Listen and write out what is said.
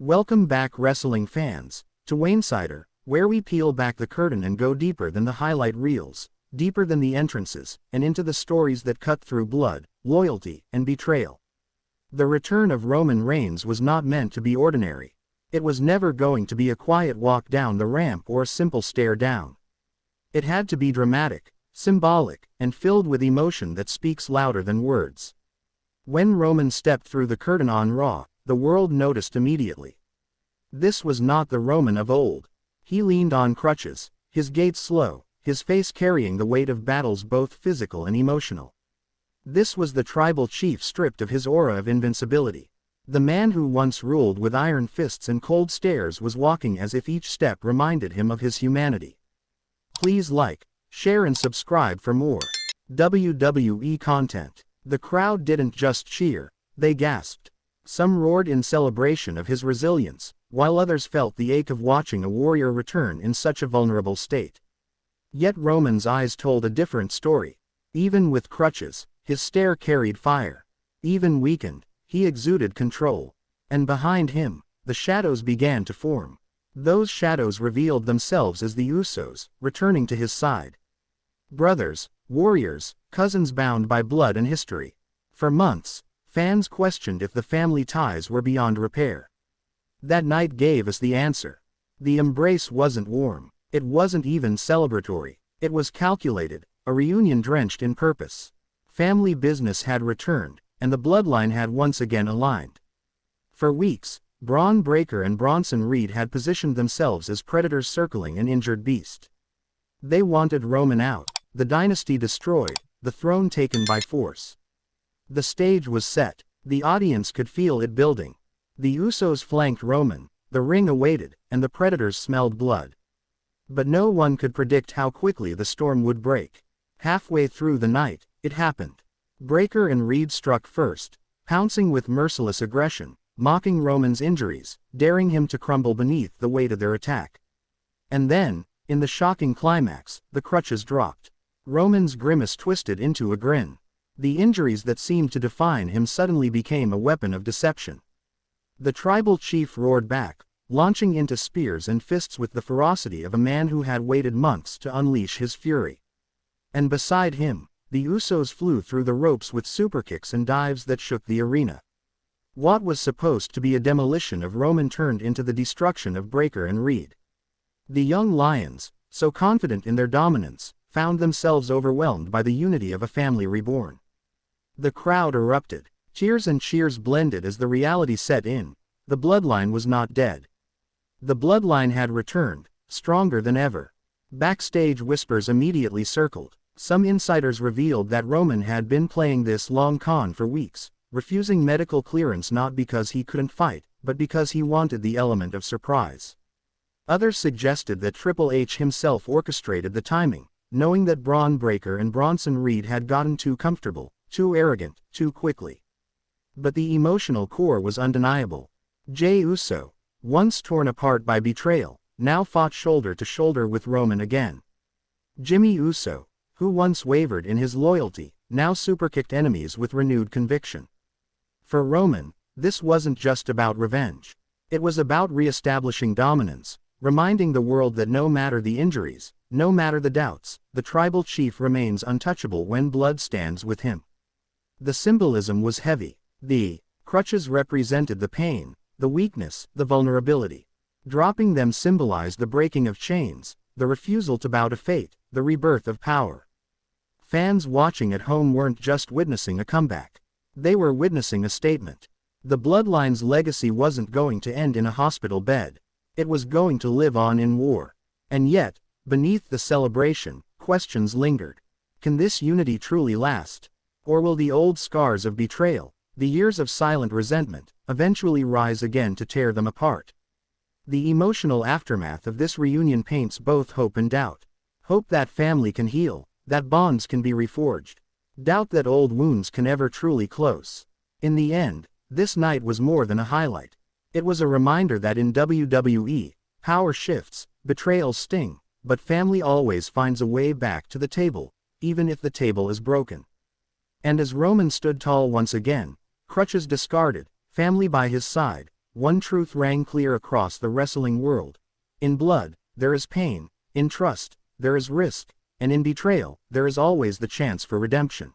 Welcome back, wrestling fans, to Waynesider, where we peel back the curtain and go deeper than the highlight reels, deeper than the entrances, and into the stories that cut through blood, loyalty, and betrayal. The return of Roman Reigns was not meant to be ordinary. It was never going to be a quiet walk down the ramp or a simple stare down. It had to be dramatic, symbolic, and filled with emotion that speaks louder than words. When Roman stepped through the curtain on Raw, the world noticed immediately. This was not the Roman of old. He leaned on crutches, his gait slow, his face carrying the weight of battles both physical and emotional. This was the tribal chief stripped of his aura of invincibility. The man who once ruled with iron fists and cold stares was walking as if each step reminded him of his humanity. Please like, share and subscribe for more WWE content. The crowd didn't just cheer, they gasped. Some roared in celebration of his resilience, while others felt the ache of watching a warrior return in such a vulnerable state. Yet Roman's eyes told a different story. Even with crutches, his stare carried fire. Even weakened, he exuded control. And behind him, the shadows began to form. Those shadows revealed themselves as the Usos, returning to his side. Brothers, warriors, cousins bound by blood and history. For months, fans questioned if the family ties were beyond repair. That night gave us the answer. The embrace wasn't warm. It wasn't even celebratory. It was calculated, a reunion drenched in purpose. Family business had returned, and the bloodline had once again aligned. For weeks, Bron Breakker and Bronson Reed had positioned themselves as predators circling an injured beast. They wanted Roman out, the dynasty destroyed, the throne taken by force. The stage was set. The audience could feel it building. The Usos flanked Roman, the ring awaited, and the predators smelled blood. But no one could predict how quickly the storm would break. Halfway through the night, it happened. Breakker and Reed struck first, pouncing with merciless aggression, mocking Roman's injuries, daring him to crumble beneath the weight of their attack. And then, in the shocking climax, the crutches dropped. Roman's grimace twisted into a grin. The injuries that seemed to define him suddenly became a weapon of deception. The tribal chief roared back, launching into spears and fists with the ferocity of a man who had waited months to unleash his fury. And beside him, the Usos flew through the ropes with superkicks and dives that shook the arena. What was supposed to be a demolition of Roman turned into the destruction of Breakker and Reed. The young lions, so confident in their dominance, found themselves overwhelmed by the unity of a family reborn. The crowd erupted. Cheers and cheers blended as the reality set in. The bloodline was not dead. The bloodline had returned, stronger than ever. Backstage whispers immediately circled. Some insiders revealed that Roman had been playing this long con for weeks, refusing medical clearance not because he couldn't fight, but because he wanted the element of surprise. Others suggested that Triple H himself orchestrated the timing, knowing that Bron Breakker and Bronson Reed had gotten too comfortable, too arrogant, too quickly. But the emotional core was undeniable. Jey Uso, once torn apart by betrayal, now fought shoulder to shoulder with Roman again. Jimmy Uso, who once wavered in his loyalty, now superkicked enemies with renewed conviction. For Roman, this wasn't just about revenge. It was about re-establishing dominance, reminding the world that no matter the injuries, no matter the doubts, the tribal chief remains untouchable when blood stands with him. The symbolism was heavy. The crutches represented the pain, the weakness, the vulnerability. Dropping them symbolized the breaking of chains, the refusal to bow to fate, the rebirth of power. Fans watching at home weren't just witnessing a comeback. They were witnessing a statement. The bloodline's legacy wasn't going to end in a hospital bed. It was going to live on in war. And yet, beneath the celebration, questions lingered. Can this unity truly last? Or will the old scars of betrayal, the years of silent resentment, eventually rise again to tear them apart? The emotional aftermath of this reunion paints both hope and doubt. Hope that family can heal, that bonds can be reforged. Doubt that old wounds can ever truly close. In the end, this night was more than a highlight. It was a reminder that in WWE, power shifts, betrayals sting, but family always finds a way back to the table, even if the table is broken. And as Roman stood tall once again, crutches discarded, family by his side, one truth rang clear across the wrestling world. In blood, there is pain. In trust, there is risk. And in betrayal, there is always the chance for redemption.